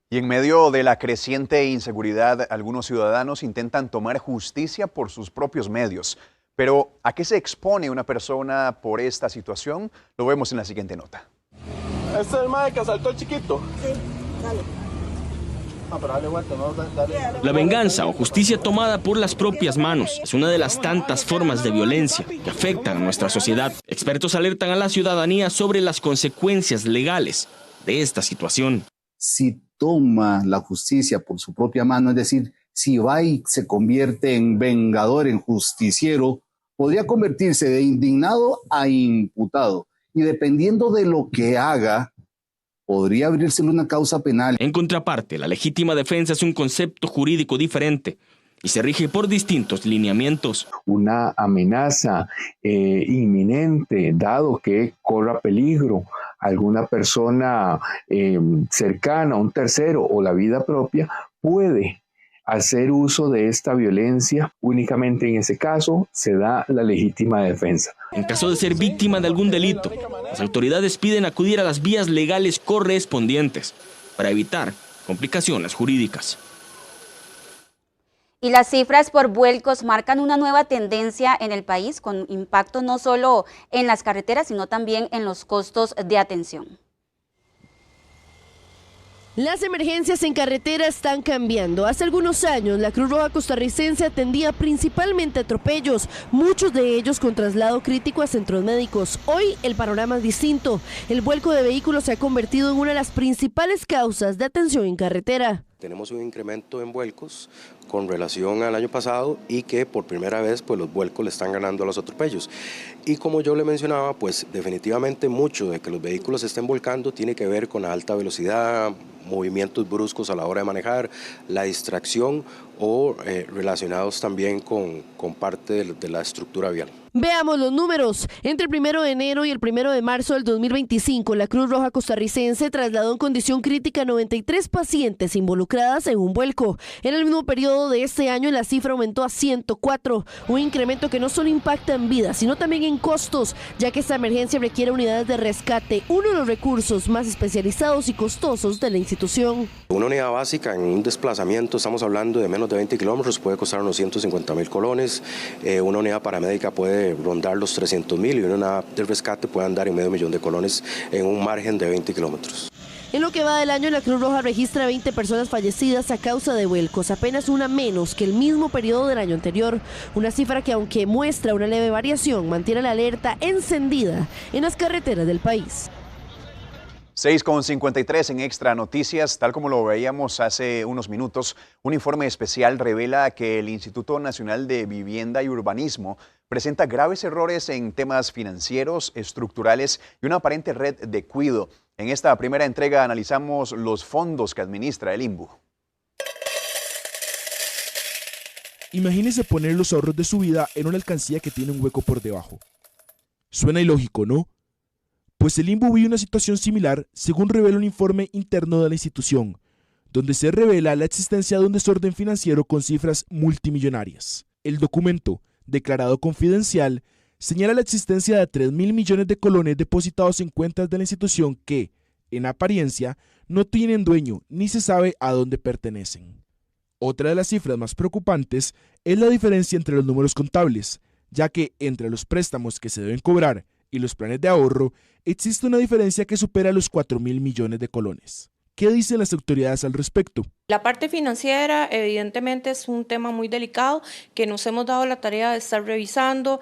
[SPEAKER 1] Y en medio de la creciente inseguridad, algunos ciudadanos intentan tomar justicia por sus propios medios. Pero, ¿a qué se expone una persona por esta situación? Lo vemos en la siguiente nota.
[SPEAKER 8] ¿Este es el mae que asaltó al chiquito?
[SPEAKER 10] Sí, dale.
[SPEAKER 23] La venganza o justicia tomada por las propias manos es una de las tantas formas de violencia que afectan a nuestra sociedad. Expertos alertan a la ciudadanía sobre las consecuencias legales de esta situación.
[SPEAKER 24] Si toma la justicia por su propia mano, es decir, si va y se convierte en vengador, en justiciero, podría convertirse de indignado a imputado. Y dependiendo de lo que haga, podría abrirse una causa penal.
[SPEAKER 23] En contraparte, la legítima defensa es un concepto jurídico diferente y se rige por distintos lineamientos.
[SPEAKER 25] Una amenaza inminente, dado que corra peligro alguna persona cercana, un tercero o la vida propia, puede hacer uso de esta violencia. Únicamente en ese caso se da la legítima defensa.
[SPEAKER 23] En caso de ser víctima de algún delito, las autoridades piden acudir a las vías legales correspondientes para evitar complicaciones jurídicas.
[SPEAKER 2] Y las cifras por vuelcos marcan una nueva tendencia en el país, con impacto no solo en las carreteras, sino también en los costos de atención.
[SPEAKER 26] Las emergencias en carretera están cambiando. Hace algunos años, la Cruz Roja costarricense atendía principalmente atropellos, muchos de ellos con traslado crítico a centros médicos. Hoy el panorama es distinto. El vuelco de vehículos se ha convertido en una de las principales causas de atención en carretera.
[SPEAKER 28] Tenemos un incremento en vuelcos con relación al año pasado y que por primera vez pues los vuelcos le están ganando a los atropellos. Y como yo le mencionaba, pues definitivamente mucho de que los vehículos se estén volcando tiene que ver con la alta velocidad, movimientos bruscos a la hora de manejar, la distracción o relacionados también con parte de la estructura vial.
[SPEAKER 26] Veamos los números. Entre el 1 de enero y el 1 de marzo del 2025, la Cruz Roja costarricense trasladó en condición crítica 93 pacientes involucradas en un vuelco. En el mismo periodo de este año, la cifra aumentó a 104, un incremento que no solo impacta en vidas, sino también en costos, ya que esta emergencia requiere unidades de rescate, uno de los recursos más especializados y costosos de la institución.
[SPEAKER 28] Una unidad básica en un desplazamiento, estamos hablando de menos de 20 kilómetros, puede costar unos 150,000 colones, una unidad paramédica puede rondar los 300,000 y una unidad de rescate puede andar en $500,000 de colones en un margen de 20 kilómetros.
[SPEAKER 26] En lo que va del año, la Cruz Roja registra 20 personas fallecidas a causa de vuelcos, apenas una menos que el mismo periodo del año anterior. Una cifra que, aunque muestra una leve variación, mantiene la alerta encendida en las carreteras del país.
[SPEAKER 1] 6:53 en Extra Noticias. Tal como lo veíamos hace unos minutos, un informe especial revela que el Instituto Nacional de Vivienda y Urbanismo presenta graves errores en temas financieros, estructurales y una aparente red de cuido. En esta primera entrega analizamos los fondos que administra el INVU.
[SPEAKER 29] Imagínese poner los ahorros de su vida en una alcancía que tiene un hueco por debajo. Suena ilógico, ¿no? Pues el INVU vive una situación similar, según revela un informe interno de la institución, donde se revela la existencia de un desorden financiero con cifras multimillonarias. El documento, declarado confidencial, señala la existencia de 3.000 millones de colones depositados en cuentas de la institución que, en apariencia, no tienen dueño ni se sabe a dónde pertenecen. Otra de las cifras más preocupantes es la diferencia entre los números contables, ya que entre los préstamos que se deben cobrar y los planes de ahorro existe una diferencia que supera los 4.000 millones de colones. ¿Qué dicen las autoridades al respecto?
[SPEAKER 10] La parte financiera evidentemente es un tema muy delicado que nos hemos dado la tarea de estar revisando.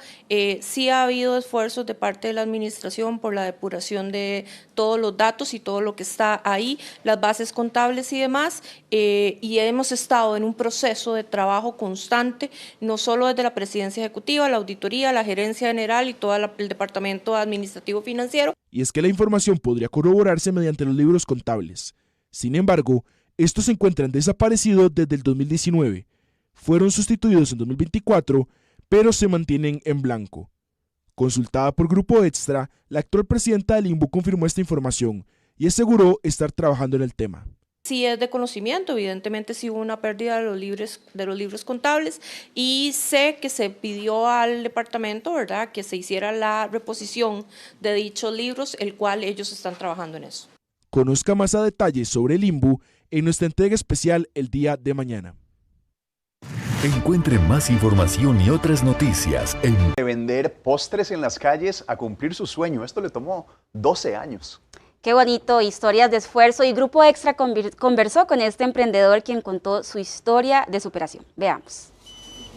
[SPEAKER 10] Sí ha habido esfuerzos de parte de la administración por la depuración de todos los datos y todo lo que está ahí, las bases contables y demás, y hemos estado en un proceso de trabajo constante, no solo desde la Presidencia Ejecutiva, la Auditoría, la Gerencia General y todo el Departamento Administrativo Financiero.
[SPEAKER 29] Y es que la información podría corroborarse mediante los libros contables. Sin embargo, estos se encuentran desaparecidos desde el 2019, fueron sustituidos en 2024, pero se mantienen en blanco. Consultada por Grupo Extra, la actual presidenta del INBU confirmó esta información y aseguró estar trabajando en el tema.
[SPEAKER 10] Sí es de conocimiento, evidentemente sí hubo una pérdida de los libros contables y sé que se pidió al departamento, ¿verdad?, que se hiciera la reposición de dichos libros, el cual ellos están trabajando en eso.
[SPEAKER 29] Conozca más a detalle sobre el INBU en nuestra entrega especial el día de mañana.
[SPEAKER 11] Encuentre más información y otras noticias en...
[SPEAKER 1] De vender postres en las calles a cumplir su sueño. Esto le tomó 12 años.
[SPEAKER 2] Qué bonito, historias de esfuerzo, y Grupo Extra conversó con este emprendedor quien contó su historia de superación. Veamos.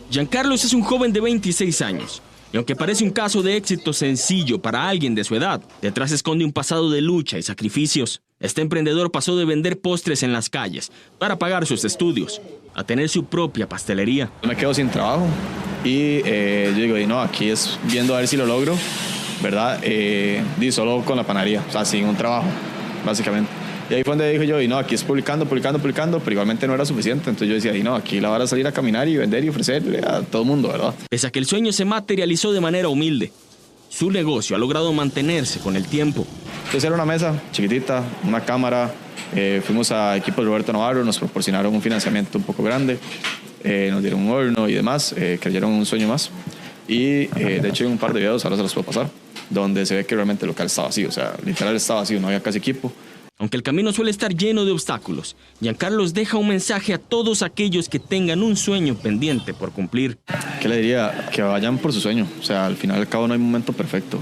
[SPEAKER 23] Giancarlos es un joven de 26 años. Y aunque parece un caso de éxito sencillo para alguien de su edad, detrás se esconde un pasado de lucha y sacrificios. Este emprendedor pasó de vender postres en las calles para pagar sus estudios a tener su propia pastelería.
[SPEAKER 12] Me quedo sin trabajo y yo digo, no, aquí es viendo a ver si lo logro, ¿verdad? Solo con la panadería, o sea, sin un trabajo, básicamente. Y ahí fue donde dije yo, no, aquí es publicando, pero igualmente no era suficiente. Entonces yo decía, no, aquí la vara es salir a caminar y vender y ofrecerle a todo el mundo, ¿verdad?
[SPEAKER 23] Pese a que el sueño se materializó de manera humilde, su negocio ha logrado mantenerse con el tiempo.
[SPEAKER 12] Entonces era una mesa chiquitita, una cámara, fuimos a equipo de Roberto Navarro, nos proporcionaron un financiamiento un poco grande, nos dieron un horno y demás, creyeron un sueño más. Y de hecho hay un par de videos, ahora se los puedo pasar, donde se ve que realmente el local estaba vacío, o sea, literal estaba vacío, no había casi equipo.
[SPEAKER 23] Aunque el camino suele estar lleno de obstáculos, Giancarlos deja un mensaje a todos aquellos que tengan un sueño pendiente por cumplir.
[SPEAKER 12] ¿Qué le diría? Que vayan por su sueño. O sea, al final y al cabo no hay momento perfecto.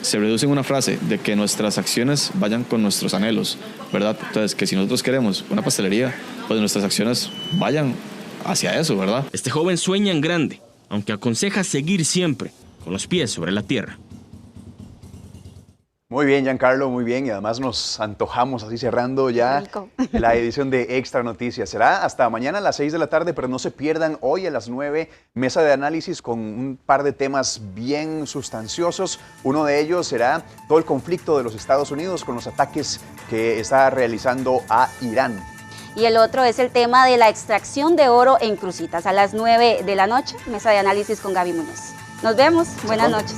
[SPEAKER 12] Se reduce en una frase de que nuestras acciones vayan con nuestros anhelos, ¿verdad? Entonces, que si nosotros queremos una pastelería, pues nuestras acciones vayan hacia eso, ¿verdad?
[SPEAKER 23] Este joven sueña en grande, aunque aconseja seguir siempre con los pies sobre la tierra.
[SPEAKER 1] Muy bien, Giancarlo, muy bien. Y además nos antojamos así cerrando ya la edición de Extra Noticias. Será hasta mañana a las 6 de la tarde, pero no se pierdan hoy a las 9, mesa de análisis con un par de temas bien sustanciosos. Uno de ellos será todo el conflicto de los Estados Unidos con los ataques que está realizando a Irán.
[SPEAKER 2] Y el otro es el tema de la extracción de oro en Cruzitas. A las 9 de la noche, mesa de análisis con Gaby Muñoz. Nos vemos. Buenas noches.